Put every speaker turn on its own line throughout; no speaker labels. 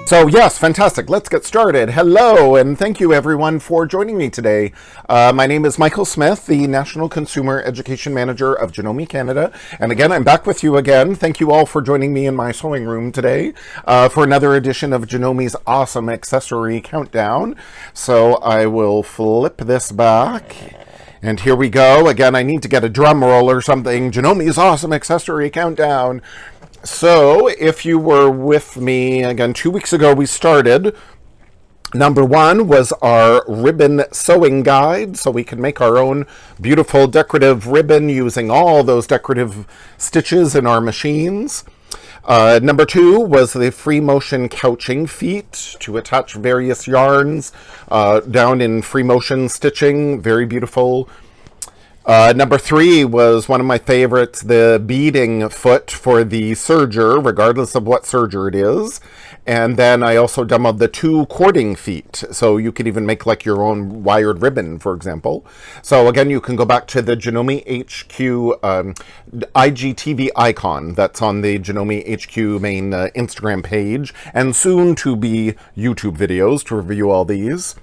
So yes, fantastic. Let's get started. Hello, and thank you everyone for joining me today. My name is Michael Smith, the National Consumer Education Manager of Janome Canada. And again, I'm back with you again. Thank you all for joining me in my sewing room today for another edition of Janome's awesome accessory countdown. So I will flip this back. And here we go. Again, I need to get a drum roll or something. Janome's awesome accessory countdown. So, if you were with me, again, 2 weeks ago we started. Number one was our ribbon sewing guide, so we can make our own beautiful decorative ribbon using all those decorative stitches in our machines. Number two was the free motion couching feet to attach various yarns down in free motion stitching. Very beautiful. Number three was one of my favorites, the Beading Foot for the Serger, regardless of what Serger it is. And then I also demoed the two cording feet, so you could even make like your own wired ribbon, for example. So again, you can go back to the Janome HQ IGTV icon that's on the Janome HQ main Instagram page, and soon to be YouTube videos to review all these.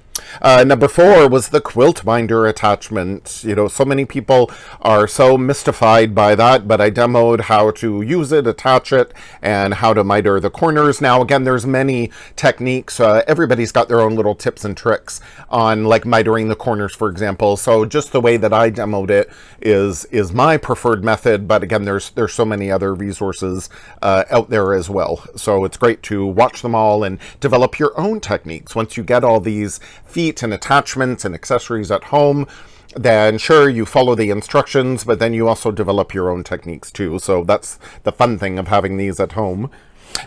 Number four was the quilt binder attachment. You know, so many people are so mystified by that, but I demoed how to use it, attach it, and how to miter the corners. Now, again, there's many techniques. Everybody's got their own little tips and tricks on like mitering the corners, for example. So just the way that I demoed it is my preferred method. But again, there's so many other resources out there as well. So it's great to watch them all and develop your own techniques. Once you get all these feet and attachments and accessories at home, then sure, you follow the instructions, but then you also develop your own techniques too. So that's the fun thing of having these at home.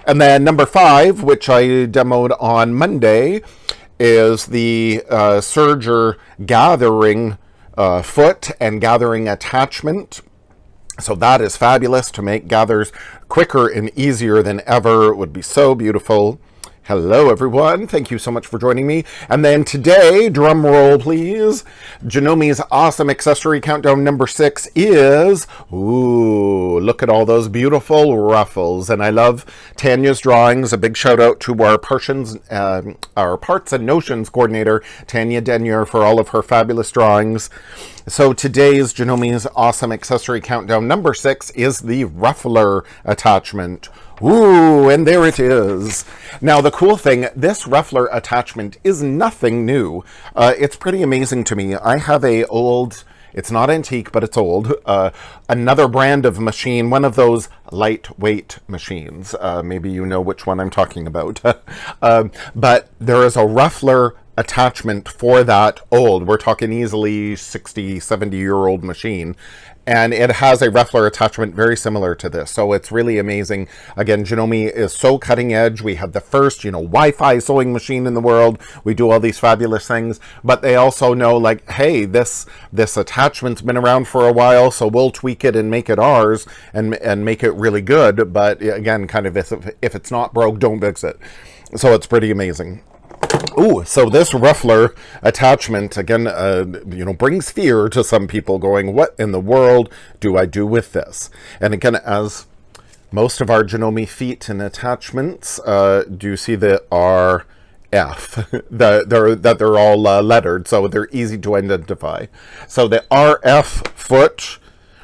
And then number five, which I demoed on Monday, is the Serger gathering foot and gathering attachment. So that is fabulous to make gathers quicker and easier than ever. It would be so beautiful. Hello, everyone. Thank you so much for joining me. And then today, drum roll, please. Janome's awesome accessory countdown number 6 is, ooh, look at all those beautiful ruffles. And I love Tanya's drawings. A big shout out to our Parts and Notions coordinator, Tanya Denyer, for all of her fabulous drawings. So today's Janome's awesome accessory countdown number 6 is the ruffler attachment. Ooh, and there it is. Now, the cool thing, this ruffler attachment is nothing new. It's pretty amazing to me. I have a old, it's not antique, but it's old, another brand of machine, one of those lightweight machines. Maybe you know which one I'm talking about. But there is a ruffler attachment for that old, we're talking easily 60, 70-year-old machine. And it has a ruffler attachment very similar to this. So it's really amazing. Again, Janome is so cutting edge. We have the first, Wi-Fi sewing machine in the world. We do all these fabulous things. But they also know, like, hey, this attachment's been around for a while, so we'll tweak it and make it ours and make it really good. But again, kind of if it's not broke, don't fix it. So it's pretty amazing. Ooh, so this ruffler attachment, again, brings fear to some people going, what in the world do I do with this? And again, as most of our Janome feet and attachments, do you see the RF? that they're all lettered, so they're easy to identify. So the RF foot,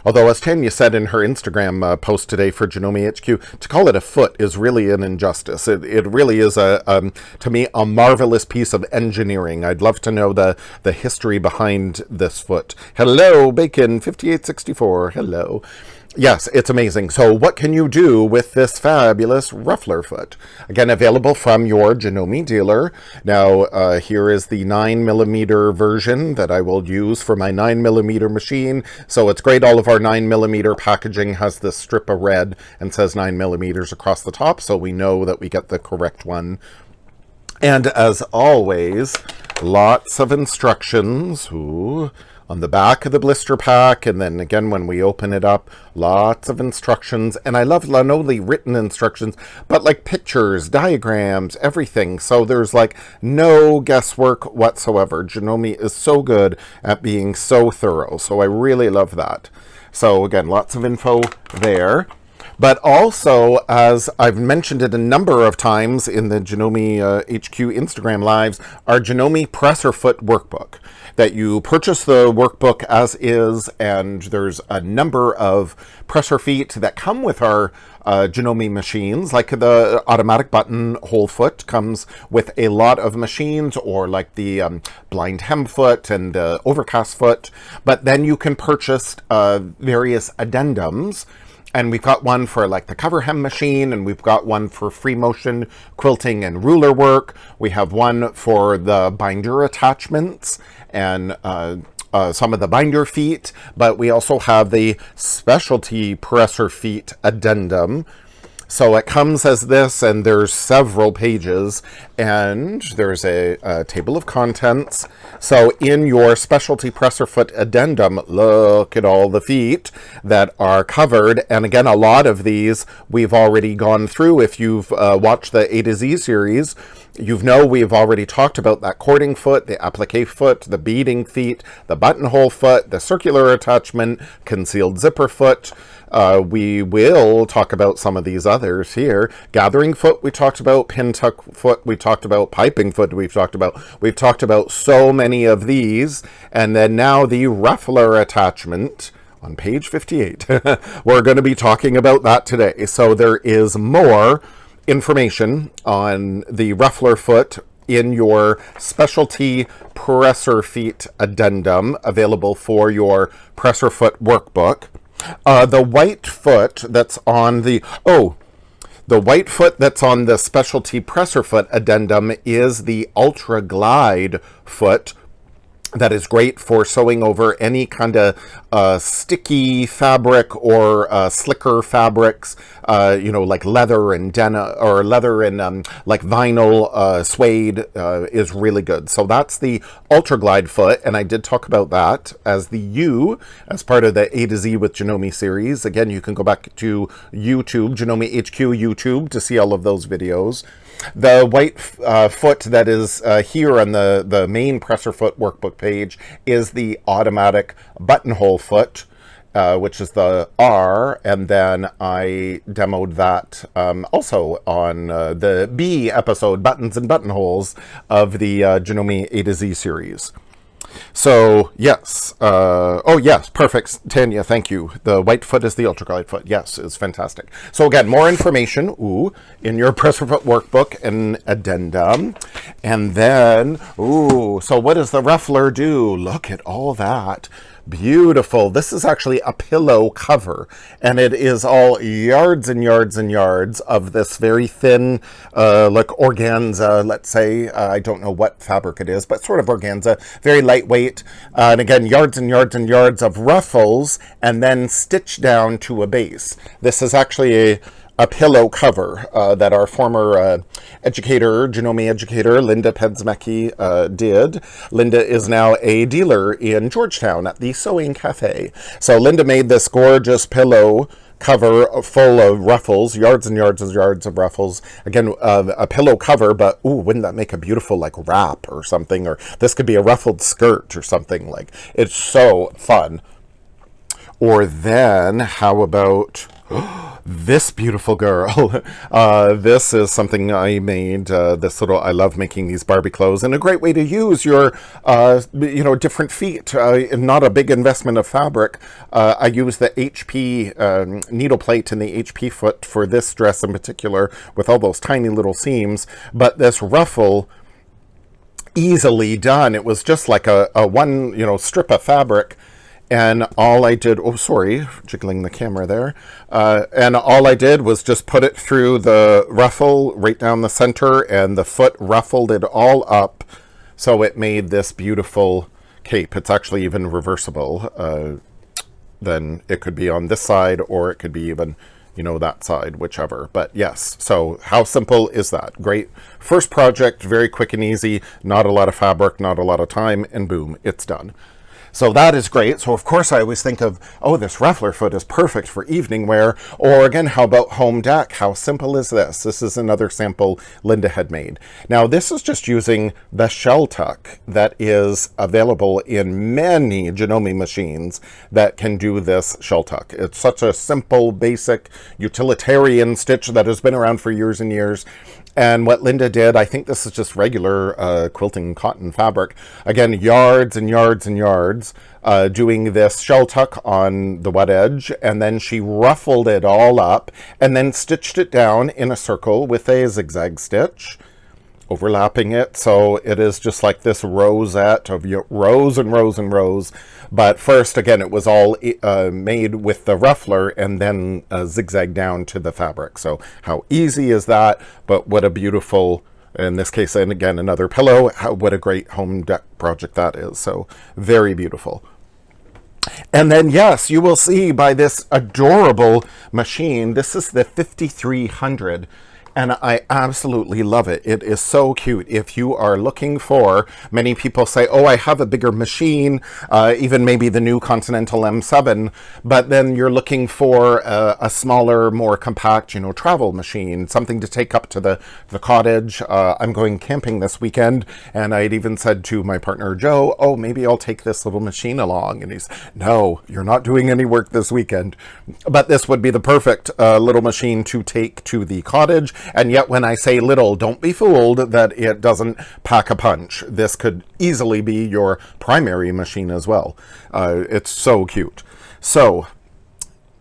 although as Tanya said in her Instagram post today for Janome HQ, to call it a foot is really an injustice. It really is, to me, a marvelous piece of engineering. I'd love to know the history behind this foot. Hello, Bacon5864. Hello. Yes, it's amazing. So what can you do with this fabulous ruffler foot? Again, available from your Janome dealer. Now, here is the 9mm version that I will use for my 9mm machine. So it's great. All of our 9mm packaging has this strip of red and says 9mm across the top, so we know that we get the correct one. And as always, lots of instructions. Ooh. On the back of the blister pack, and then again when we open it up, lots of instructions. And I love not only written instructions, but like pictures, diagrams, everything. So there's like no guesswork whatsoever. Janome is so good at being so thorough, so I really love that. So again, lots of info there. But also, as I've mentioned it a number of times in the Janome HQ Instagram lives, our Janome Presser Foot Workbook. That you purchase the workbook as is, and there's a number of presser feet that come with our Janome machines, like the automatic button hole foot comes with a lot of machines, or like the blind hem foot and the overcast foot. But then you can purchase various addendums. And we've got one for like the cover hem machine, and we've got one for free motion quilting and ruler work. We have one for the binder attachments and some of the binder feet, but we also have the specialty presser feet addendum. So it comes as this, and there's several pages, and there's a table of contents. So in your specialty presser foot addendum, look at all the feet that are covered. And again, a lot of these we've already gone through. If you've watched the A to Z series, we've already talked about that cording foot, the applique foot, the beading feet, the buttonhole foot, the circular attachment, concealed zipper foot. We will talk about some of these others here. Gathering foot we talked about, pin tuck foot we talked about, piping foot we've talked about so many of these. And then now the ruffler attachment on page 58. We're going to be talking about that today. So there is more information on the ruffler foot in your specialty presser feet addendum available for your presser foot workbook. The white foot that's on the white foot that's on the specialty presser foot addendum is the Ultra Glide foot. That is great for sewing over any kind of sticky fabric or slicker fabrics, like leather and denim, or leather and like vinyl, suede is really good. So that's the Ultra Glide foot, and I did talk about that as the U, as part of the A to Z with Janome series. Again, you can go back to YouTube, Janome HQ YouTube, to see all of those videos. The white foot that is here on the main presser foot workbook page is the automatic buttonhole foot, which is the R, and then I demoed that also on the B episode, Buttons and Buttonholes, of the Janome A to Z series. So, yes. Yes, perfect, Tanya, thank you. The white foot is the Ultra Glide foot. Yes, it's fantastic. So again, more information, in your presser foot workbook and addendum. And then, so what does the ruffler do? Look at all that. Beautiful. This is actually a pillow cover, and it is all yards and yards and yards of this very thin, like organza, let's say. I don't know what fabric it is, but sort of organza, very lightweight. And again, yards and yards and yards of ruffles, and then stitched down to a base. This is actually a pillow cover that our former educator, Janome educator, Linda Pedzmecki, did. Linda is now a dealer in Georgetown at the Sewing Cafe. So Linda made this gorgeous pillow cover full of ruffles, yards and yards and yards of ruffles. Again, a pillow cover, but wouldn't that make a beautiful like wrap or something? Or this could be a ruffled skirt or something. Like, it's so fun. Or then, how about this beautiful girl? This is something I made. I love making these Barbie clothes, and a great way to use your, different feet. Not a big investment of fabric. I use the HP needle plate and the HP foot for this dress in particular, with all those tiny little seams. But this ruffle, easily done. It was just like a one, strip of fabric. And all I did, jiggling the camera there. And all I did was just put it through the ruffle right down the center, and the foot ruffled it all up. So it made this beautiful cape. It's actually even reversible. Then it could be on this side, or it could be even, that side, whichever. But yes, so how simple is that? Great first project, very quick and easy, not a lot of fabric, not a lot of time, and boom, it's done. So that is great. So of course I always think of, oh, this Ruffler Foot is perfect for evening wear. Or again, how about home deck? How simple is this? This is another sample Linda had made. Now this is just using the shell tuck that is available in many Janome machines that can do this shell tuck. It's such a simple, basic, utilitarian stitch that has been around for years and years. And what Linda did, I think this is just regular quilting cotton fabric. Again, yards and yards and yards, doing this shell tuck on the wet edge, and then she ruffled it all up and then stitched it down in a circle with a zigzag stitch, overlapping it. So it is just like this rosette of rows and rows and rows. But first, again, it was all made with the ruffler and then zigzag down to the fabric. So how easy is that? But what a beautiful, in this case, and again, another pillow. What a great home deck project that is. So very beautiful. And then, yes, you will see by this adorable machine, this is the 5300. And I absolutely love it. It is so cute. If you are looking for, many people say, oh, I have a bigger machine, even maybe the new Continental M7, but then you're looking for a smaller, more compact, travel machine, something to take up to the cottage. I'm going camping this weekend, and I had even said to my partner, Joe, oh, maybe I'll take this little machine along. And he's, no, you're not doing any work this weekend. But this would be the perfect little machine to take to the cottage. And yet when I say little, don't be fooled that it doesn't pack a punch. This could easily be your primary machine as well. It's so cute. So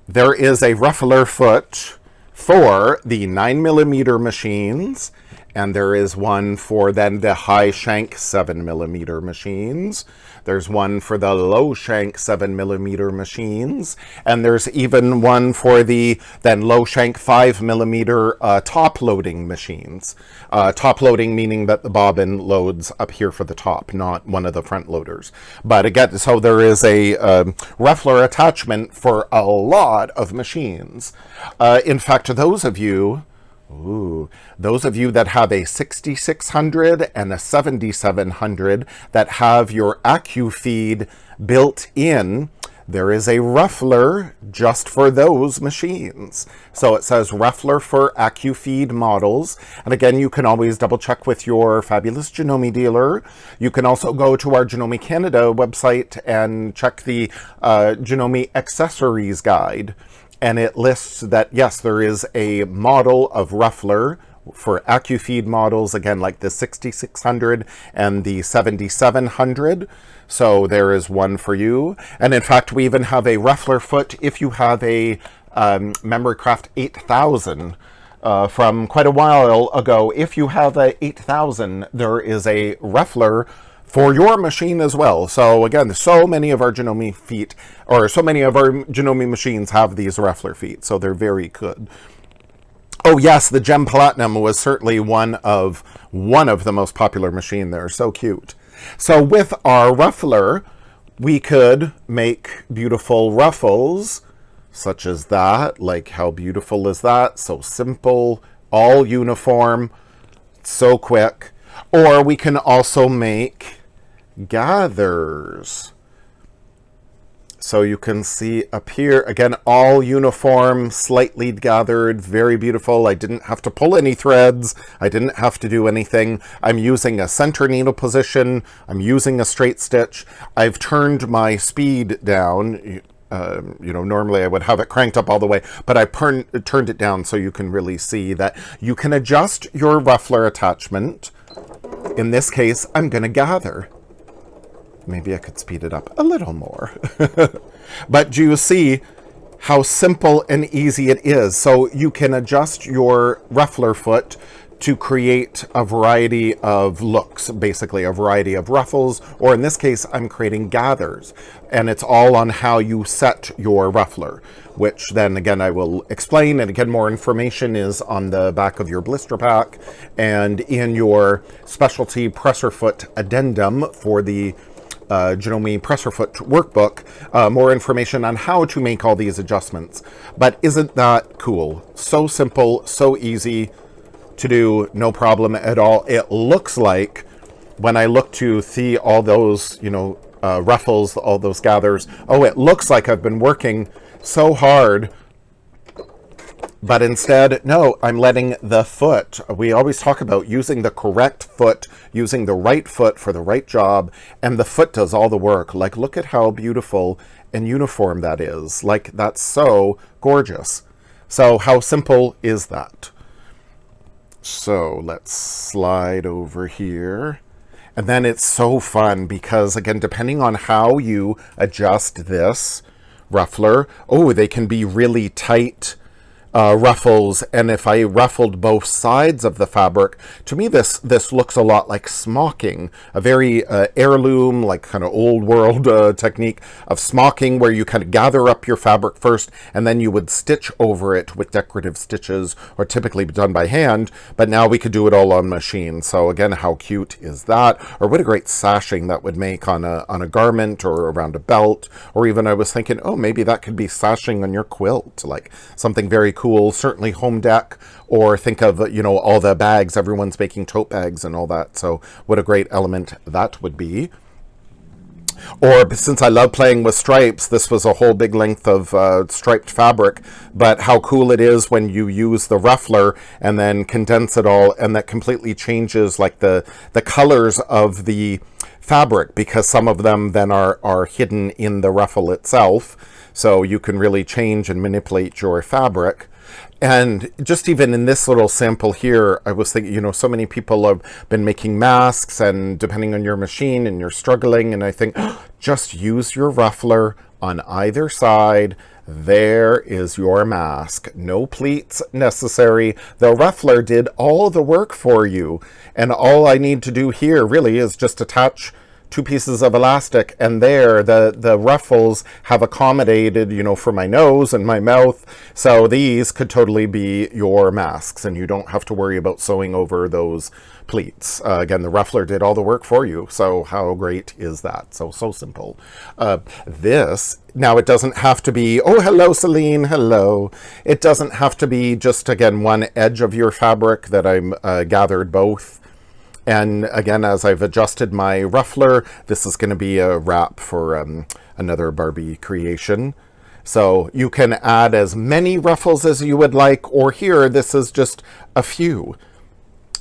there is a Ruffler Foot for the 9mm machines, and there is one for then the high shank 7mm machines. There's one for the low shank 7mm machines, and there's even one for the then low shank 5mm top loading machines. Top loading meaning that the bobbin loads up here for the top, not one of the front loaders. But again, so there is a ruffler attachment for a lot of machines. In fact, those of you that have a 6600 and a 7700 that have your AccuFeed built in, there is a ruffler just for those machines. So it says ruffler for AccuFeed models. And again, you can always double check with your fabulous Janome dealer. You can also go to our Janome Canada website and check the Janome Accessories guide. And it lists that, yes, there is a model of ruffler for AccuFeed models, again, like the 6600 and the 7700. So there is one for you. And in fact, we even have a Ruffler Foot if you have a MemoryCraft 8000 from quite a while ago. If you have a 8000, there is a ruffler for your machine as well. So again, so many of our Janome feet, or so many of our Janome machines have these ruffler feet, so they're very good. Oh yes, the Gem Platinum was certainly one of the most popular machine there. So cute. So with our ruffler, we could make beautiful ruffles, such as that. Like, how beautiful is that? So simple, all uniform, so quick. Or we can also make gathers. So you can see up here, again, all uniform, slightly gathered, very beautiful. I didn't have to pull any threads. I didn't have to do anything. I'm using a center needle position. I'm using a straight stitch. I've turned my speed down. Normally I would have it cranked up all the way, but I turned it down so you can really see that you can adjust your ruffler attachment. In this case, I'm going to gather. Maybe I could speed it up a little more. But do you see how simple and easy it is? So you can adjust your Ruffler Foot to create a variety of looks, basically a variety of ruffles, or in this case, I'm creating gathers. And it's all on how you set your ruffler, which then again, I will explain. And again, more information is on the back of your blister pack and in your specialty presser foot addendum for the Janome Presser Foot Workbook, more information on how to make all these adjustments. But isn't that cool? So simple, so easy to do, no problem at all. It looks like, when I look to see all those, ruffles, all those gathers. Oh, it looks like I've been working so hard, but instead, no, I'm letting the foot. We always talk about using the correct foot, using the right foot for the right job, and the foot does all the work. Like, look at how beautiful and uniform that is. Like, that's so gorgeous. So how simple is that? So let's slide over here. And then it's so fun because, again, depending on how you adjust this ruffler, oh, they can be really tight ruffles, and if I ruffled both sides of the fabric, to me this looks a lot like smocking, a very heirloom, like kind of old world technique of smocking, where you kind of gather up your fabric first and then you would stitch over it with decorative stitches, or typically done by hand, but now we could do it all on machine. So again, how cute is that? Or what a great sashing that would make on a garment or around a belt, or even I was thinking, oh, maybe that could be sashing on your quilt, like something very cool, certainly home deck, or think of, you know, all the bags, everyone's making tote bags and all that. So what a great element that would be. Or since I love playing with stripes, this was a whole big length of striped fabric, but how cool it is when you use the ruffler and then condense it all, and that completely changes like the colors of the fabric, because some of them then are hidden in the ruffle itself. So you can really change and manipulate your fabric. And just even in this little sample here, I was thinking, you know, so many people have been making masks, and depending on your machine and you're struggling, and I think just use your ruffler on either side. There is your mask. No pleats necessary. The ruffler did all the work for you. And all I need to do here really is just attach 2 pieces of elastic, and there the ruffles have accommodated, you know, for my nose and my mouth. So these could totally be your masks, and you don't have to worry about sewing over those pleats. Again, the ruffler did all the work for you. So how great is that? So simple. This, now it doesn't have to be, oh, hello, Celine, hello. It doesn't have to be just, again, one edge of your fabric that I'm gathered both. And again, as I've adjusted my ruffler, this is going to be a wrap for another Barbie creation. So you can add as many ruffles as you would like, or here, this is just a few.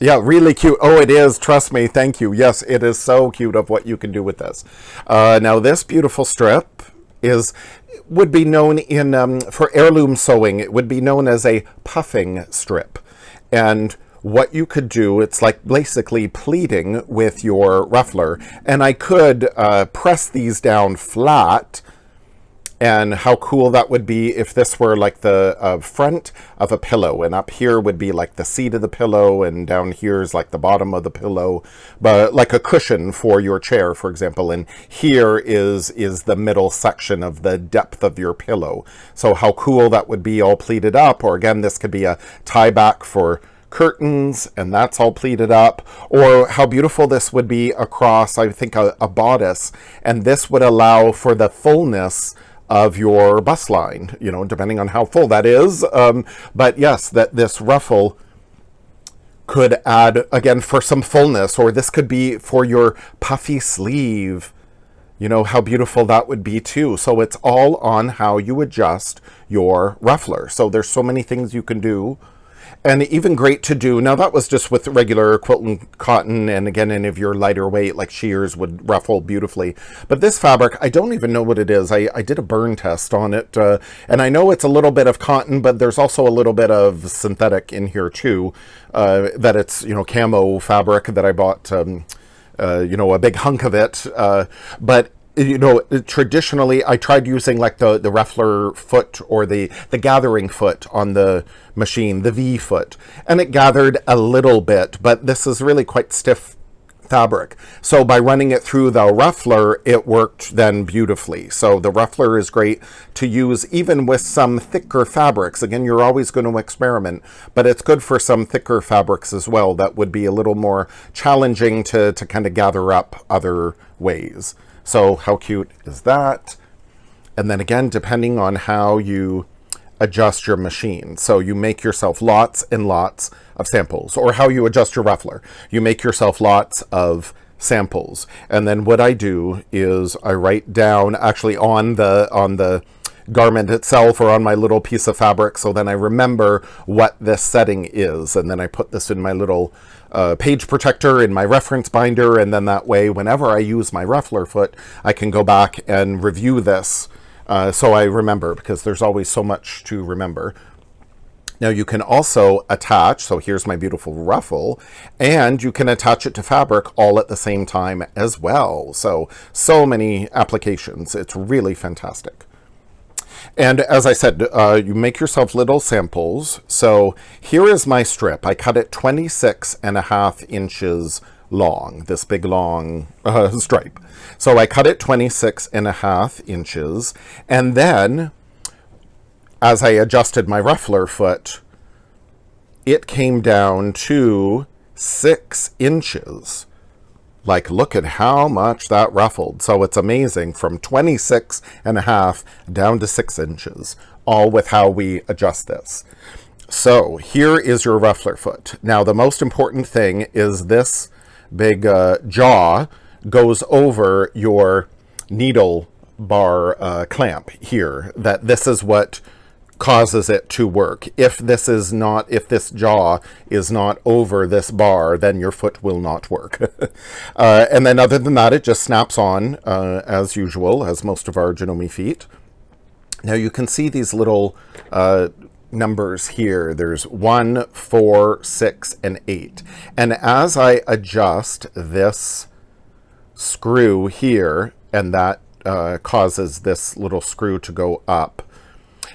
Yeah, really cute. Oh, it is. Trust me. Thank you. Yes, it is so cute of what you can do with this. Now, this beautiful strip would be known in, for heirloom sewing, it would be known as a puffing strip. And what you could do, it's like basically pleating with your ruffler. And I could press these down flat, and how cool that would be if this were like the front of a pillow, and up here would be like the seat of the pillow, and down here is like the bottom of the pillow, but like a cushion for your chair, for example. And here is the middle section of the depth of your pillow. So how cool that would be all pleated up. Or again, this could be a tie back for curtains, and that's all pleated up. Or how beautiful this would be across, I think, a bodice, and this would allow for the fullness of your bust line, you know, depending on how full that is. But yes, that this ruffle could add, again, for some fullness, or this could be for your puffy sleeve. You know, how beautiful that would be too. So it's all on how you adjust your ruffler. So there's so many things you can do. And even great to do, now that was just with regular quilting cotton, and again, any of your lighter weight like shears would ruffle beautifully. But this fabric, I don't even know what it is. I did a burn test on it, and I know it's a little bit of cotton, but there's also a little bit of synthetic in here too, that it's, you know, camo fabric that I bought, you know, a big hunk of it, but you know, traditionally I tried using like the ruffler foot, or the gathering foot on the machine, the V foot, and it gathered a little bit, but this is really quite stiff fabric. So by running it through the ruffler, it worked then beautifully. So the ruffler is great to use even with some thicker fabrics. Again, you're always going to experiment, but it's good for some thicker fabrics as well that would be a little more challenging to kind of gather up other ways. So how cute is that? And then again, depending on how you adjust your machine. So you make yourself lots and lots of samples, or how you adjust your ruffler. You make yourself lots of samples. And then what I do is I write down actually on the garment itself or on my little piece of fabric, so then I remember what this setting is, and then I put this in my little page protector in my reference binder, and then that way whenever I use my ruffler foot I can go back and review this, so I remember, because there's always so much to remember. Now you can also attach, so here's my beautiful ruffle, and you can attach it to fabric all at the same time as well. So many applications. It's really fantastic. And as I said, you make yourself little samples. So here is my strip. I cut it 26.5 inches long, this big long stripe. So I cut it 26.5 inches, and then as I adjusted my ruffler foot, it came down to 6 inches. Like, look at how much that ruffled. So it's amazing, from 26.5 down to 6 inches, all with how we adjust this. So here is your ruffler foot. Now the most important thing is this big jaw goes over your needle bar clamp here. That this is what causes it to work. If this jaw is not over this bar, then your foot will not work. And then other than that, it just snaps on as usual, as most of our Janome feet. Now you can see these little numbers here. There's 1, 4, 6, and 8. And as I adjust this screw here, and that causes this little screw to go up,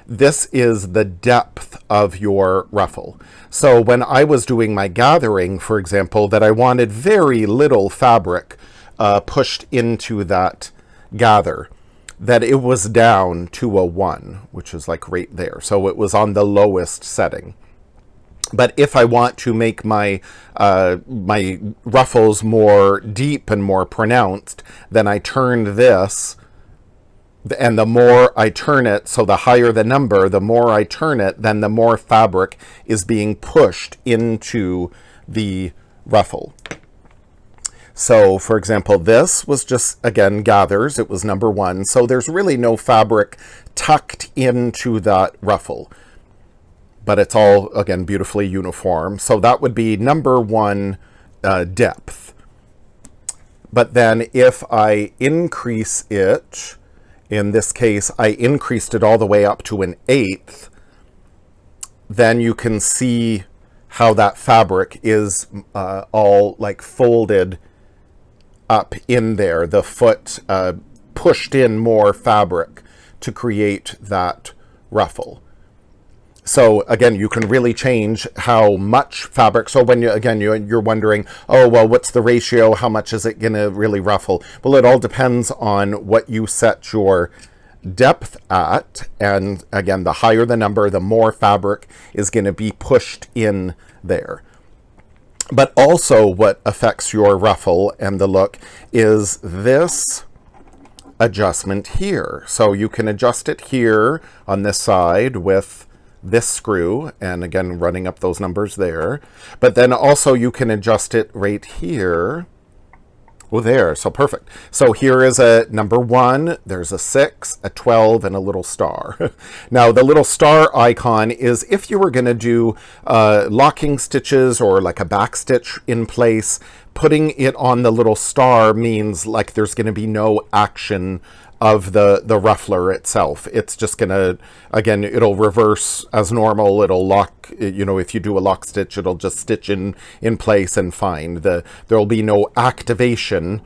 this is the depth of your ruffle. So when I was doing my gathering, for example, that I wanted very little fabric pushed into that gather, that it was down to a 1, which is like right there. So it was on the lowest setting. But if I want to make my my ruffles more deep and more pronounced, then I turn this, and the more I turn it, so the higher the number, the more I turn it, then the more fabric is being pushed into the ruffle. So, for example, this was just, again, gathers. It was number 1. So there's really no fabric tucked into that ruffle. But it's all, again, beautifully uniform. So that would be number 1 depth. But then if I increase it, in this case, I increased it all the way up to an 1/8, then you can see how that fabric is all like folded up in there. The foot pushed in more fabric to create that ruffle. So again, you can really change how much fabric. So when you're wondering, oh, well, what's the ratio? How much is it going to really ruffle? Well, it all depends on what you set your depth at. And again, the higher the number, the more fabric is going to be pushed in there. But also what affects your ruffle and the look is this adjustment here. So you can adjust it here on this side with this screw, and again, running up those numbers there. But then also you can adjust it right here. Oh, there, so perfect. So here is a number 1, there's a 6, a 12, and a little star. Now the little star icon is if you were going to do locking stitches or like a back stitch in place, putting it on the little star means like there's going to be no action of the ruffler itself. It's just gonna, again, it'll reverse as normal. It'll lock, you know, if you do a lock stitch, it'll just stitch in place and fine. There'll be no activation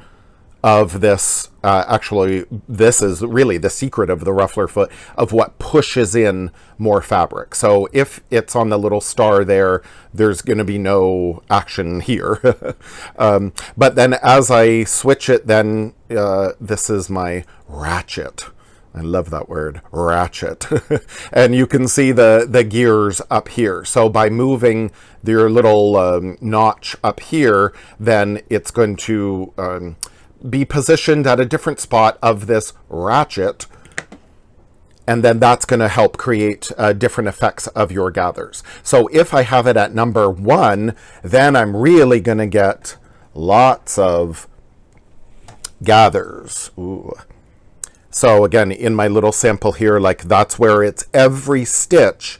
of this. Actually, this is really the secret of the ruffler foot, of what pushes in more fabric. So if it's on the little star there, there's going to be no action here. But then as I switch it, then this is my ratchet. I love that word, ratchet. And you can see the gears up here. So by moving your little notch up here, then it's going to be positioned at a different spot of this ratchet, and then that's going to help create different effects of your gathers. So if I have it at number 1, then I'm really going to get lots of gathers. Ooh. So again, in my little sample here, like that's where it's every stitch,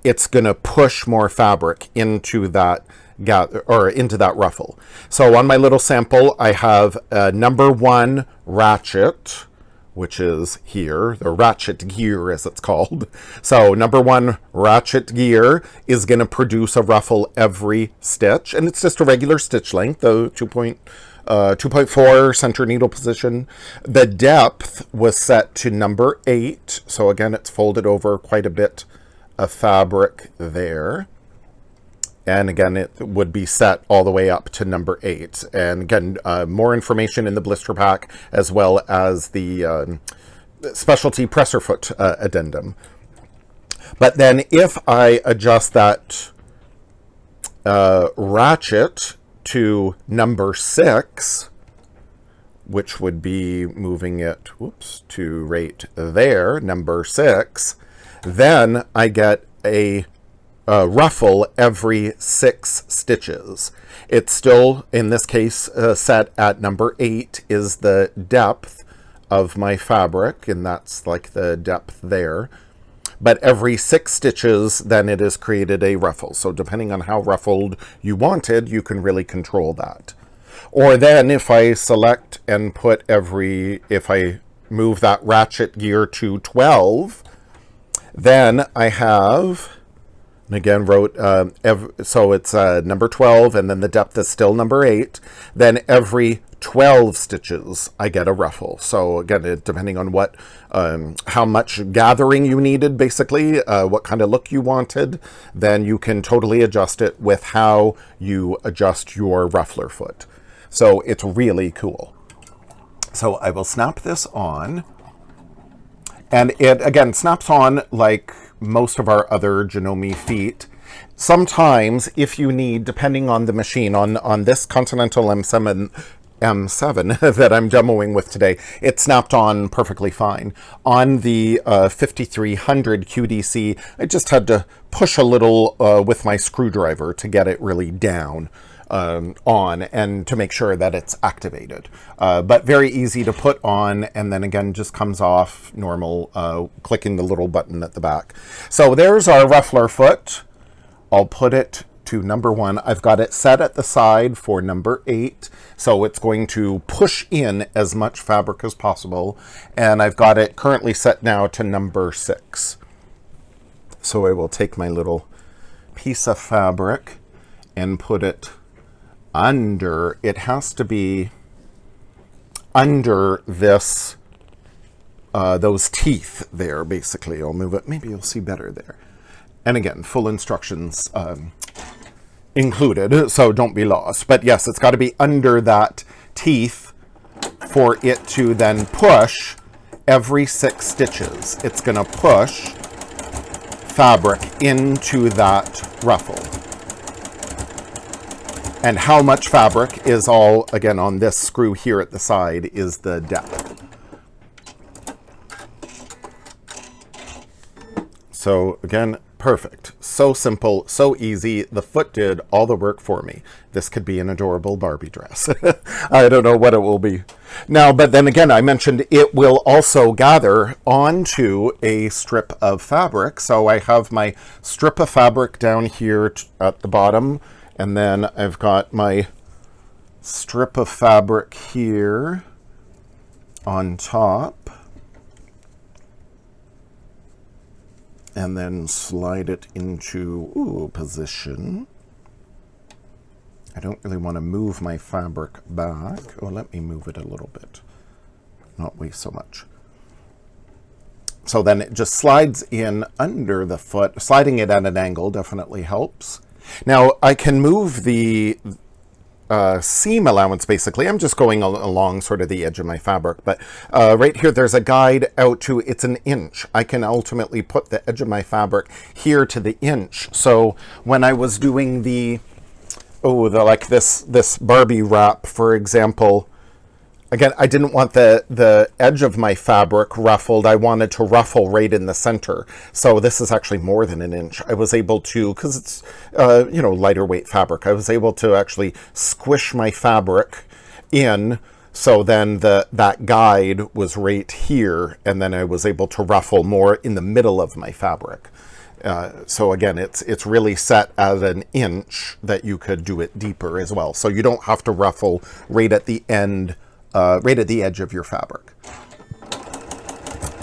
it's going to push more fabric into that gather or into that ruffle. So on my little sample, I have a number 1 ratchet, which is here, the ratchet gear as it's called. So number 1 ratchet gear is going to produce a ruffle every stitch, and it's just a regular stitch length, the 2.4 center needle position. The depth was set to number 8, so again it's folded over quite a bit of fabric there. And again, it would be set all the way up to number 8. And again, more information in the blister pack, as well as the specialty presser foot addendum. But then if I adjust that ratchet to number 6, which would be moving it, to right there, number 6, then I get a ruffle every 6 stitches. It's still, in this case, set at number 8 is the depth of my fabric, and that's like the depth there. But every 6 stitches, then it has created a ruffle. So depending on how ruffled you wanted, you can really control that. Or then if I select and put if I move that ratchet gear to 12, then I have, and again wrote, so it's number 12, and then the depth is still number 8. Then every 12 stitches, I get a ruffle. So again, depending on what, how much gathering you needed, basically, what kind of look you wanted, then you can totally adjust it with how you adjust your ruffler foot. So it's really cool. So I will snap this on. And it, again, snaps on like most of our other Janome feet. Sometimes, if you need, depending on the machine, on this Continental M7 that I'm demoing with today, it snapped on perfectly fine. On the 5300 QDC, I just had to push a little with my screwdriver to get it really down. On and to make sure that it's activated, but very easy to put on, and then again just comes off normal, clicking the little button at the back. So there's our ruffler foot. I'll put it to number 1. I've got it set at the side for number 8, so it's going to push in as much fabric as possible, and I've got it currently set now to number 6. So I will take my little piece of fabric and put it under. It has to be under this, those teeth there, basically. I'll move it. Maybe you'll see better there. And again, full instructions included, so don't be lost. But yes, it's got to be under that teeth for it to then push every 6 stitches. It's going to push fabric into that ruffle. And how much fabric is all, again, on this screw here at the side is the depth. So again, perfect. So simple, so easy. The foot did all the work for me. This could be an adorable Barbie dress. I don't know what it will be. Now, but then again, I mentioned it will also gather onto a strip of fabric. So I have my strip of fabric down here at the bottom. And then I've got my strip of fabric here on top. And then slide it into position. I don't really want to move my fabric back. Oh, let me move it a little bit. Not waste so much. So then it just slides in under the foot. Sliding it at an angle definitely helps. Now, I can move the seam allowance, basically. I'm just going along sort of the edge of my fabric. But right here, there's a guide out to, it's an inch. I can ultimately put the edge of my fabric here to the inch. So when I was doing like this Barbie wrap, for example, again, I didn't want the edge of my fabric ruffled. I wanted to ruffle right in the center. So this is actually more than an inch. I was able to, because it's, lighter weight fabric, I was able to actually squish my fabric in So then that guide was right here, and then I was able to ruffle more in the middle of my fabric. So again, it's really set at an inch that you could do it deeper as well. So you don't have to ruffle right at the end, right at the edge of your fabric.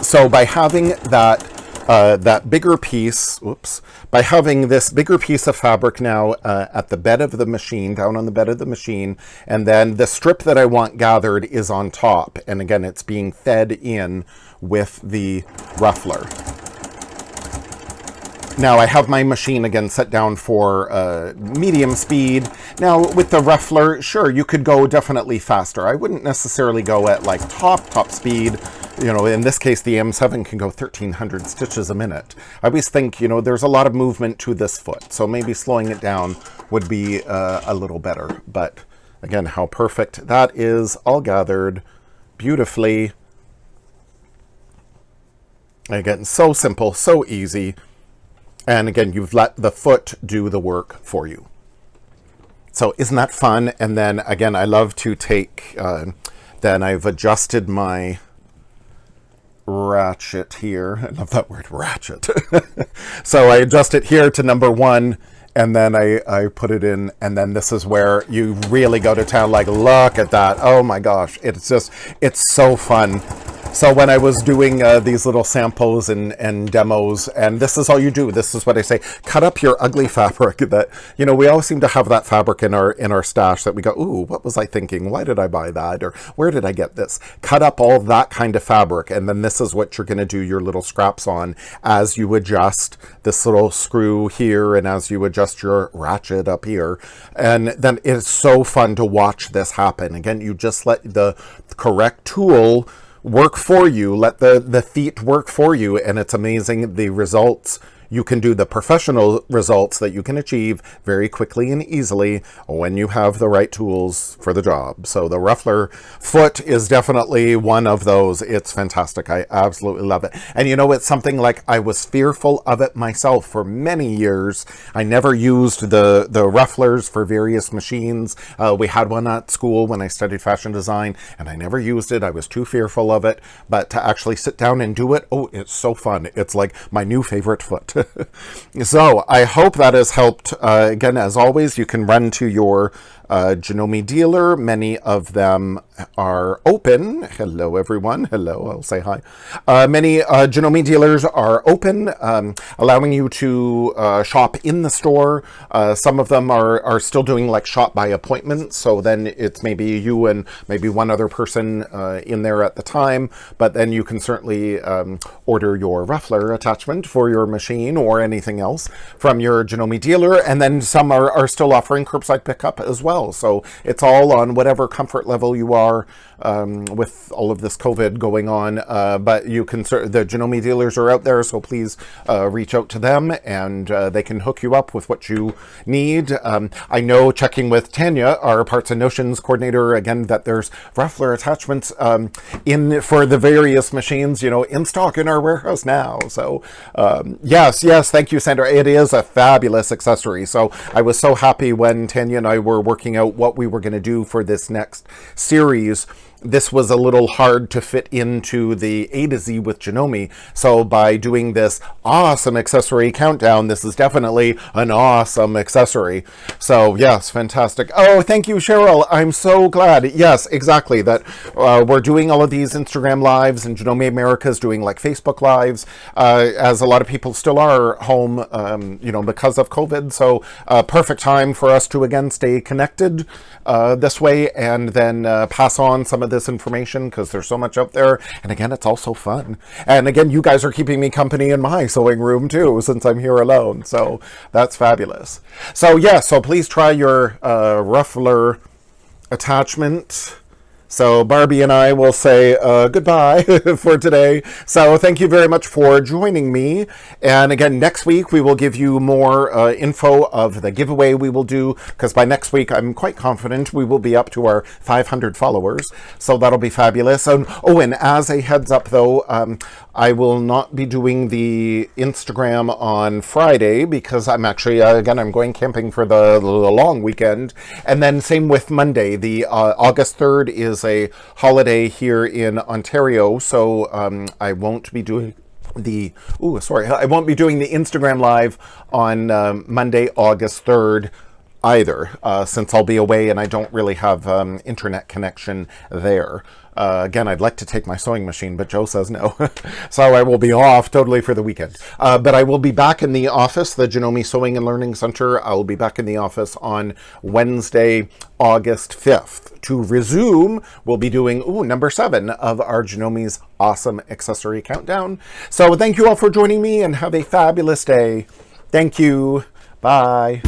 So by having that bigger piece, by having this bigger piece of fabric now at the bed of the machine, down on the bed of the machine, and then the strip that I want gathered is on top. And again, it's being fed in with the ruffler. Now I have my machine again set down for medium speed. Now with the ruffler, sure, you could go definitely faster. I wouldn't necessarily go at like top speed. You know, in this case, the M7 can go 1,300 stitches a minute. I always think, you know, there's a lot of movement to this foot, so maybe slowing it down would be a little better. But again, how perfect that is, all gathered beautifully. Again, so simple, so easy. And again, you've let the foot do the work for you. So isn't that fun? And then again, I love to take, then I've adjusted my ratchet here. I love that word, ratchet. So I adjust it here to number 1, and then I put it in, and then this is where you really go to town. Like, look at that. Oh my gosh. It's so fun. So when I was doing these little samples and demos, and this is all you do, this is what I say, cut up your ugly fabric that, you know, we always seem to have that fabric in our stash that we go, ooh, what was I thinking? Why did I buy that? Or where did I get this? Cut up all that kind of fabric, and then this is what you're going to do your little scraps on as you adjust this little screw here and as you adjust your ratchet up here. And then it's so fun to watch this happen. Again, you just let the correct tool work for you, let the feet work for you, and it's amazing the results. You can do the professional results that you can achieve very quickly and easily when you have the right tools for the job. So the Ruffler Foot is definitely one of those. It's fantastic. I absolutely love it. And you know, it's something like I was fearful of it myself for many years. I never used the rufflers for various machines. We had one at school when I studied fashion design, and I never used it. I was too fearful of it. But to actually sit down and do it, oh, it's so fun. It's like my new favorite foot. So I hope that has helped. Again, as always, you can run to your Janome Dealer. Many of them are open. Hello, everyone. Hello, I'll say hi. Many Janome dealers are open, allowing you to shop in the store. Some of them are still doing like shop by appointment. So then it's maybe you and maybe one other person in there at the time. But then you can certainly order your ruffler attachment for your machine or anything else from your Janome Dealer. And then some are still offering curbside pickup as well. So it's all on whatever comfort level you are with all of this COVID going on. But you can, the Janome dealers are out there, so please reach out to them, and they can hook you up with what you need. I know, checking with Tanya, our Parts and Notions coordinator, again, that there's ruffler attachments in for the various machines, you know, in stock in our warehouse now. So yes, thank you, Sandra. It is a fabulous accessory. So I was so happy when Tanya and I were working out what we were going to do for this next series. This was a little hard to fit into the A to Z with Janome. So by doing this awesome accessory countdown, this is definitely an awesome accessory. So yes, fantastic. Oh, thank you, Cheryl. I'm so glad. Yes, exactly. That we're doing all of these Instagram lives, and Janome America is doing like Facebook lives, as a lot of people still are home, you know, because of COVID. So perfect time for us to again stay connected this way, and then pass on some of this information, because there's so much out there. And again, it's also fun. And again, you guys are keeping me company in my sewing room too, since I'm here alone. So that's fabulous. So yeah, so please try your ruffler attachment. So Barbie and I will say goodbye for today. So thank you very much for joining me. And again, next week we will give you more info of the giveaway we will do, because by next week I'm quite confident we will be up to our 500 followers. So that'll be fabulous. And, oh, and as a heads up though, I will not be doing the Instagram on Friday because I'm actually, again, I'm going camping for the long weekend. And then same with Monday. The August 3rd is a holiday here in Ontario, so I won't be doing I won't be doing the Instagram live on Monday, August 3rd either, since I'll be away and I don't really have internet connection there. Again, I'd like to take my sewing machine, but Joe says no. So I will be off totally for the weekend. But I will be back in the office, the Janome Sewing and Learning Center. I will be back in the office on Wednesday, August 5th. To resume, we'll be doing number 7 of our Janome's Awesome Accessory Countdown. So thank you all for joining me and have a fabulous day. Thank you. Bye.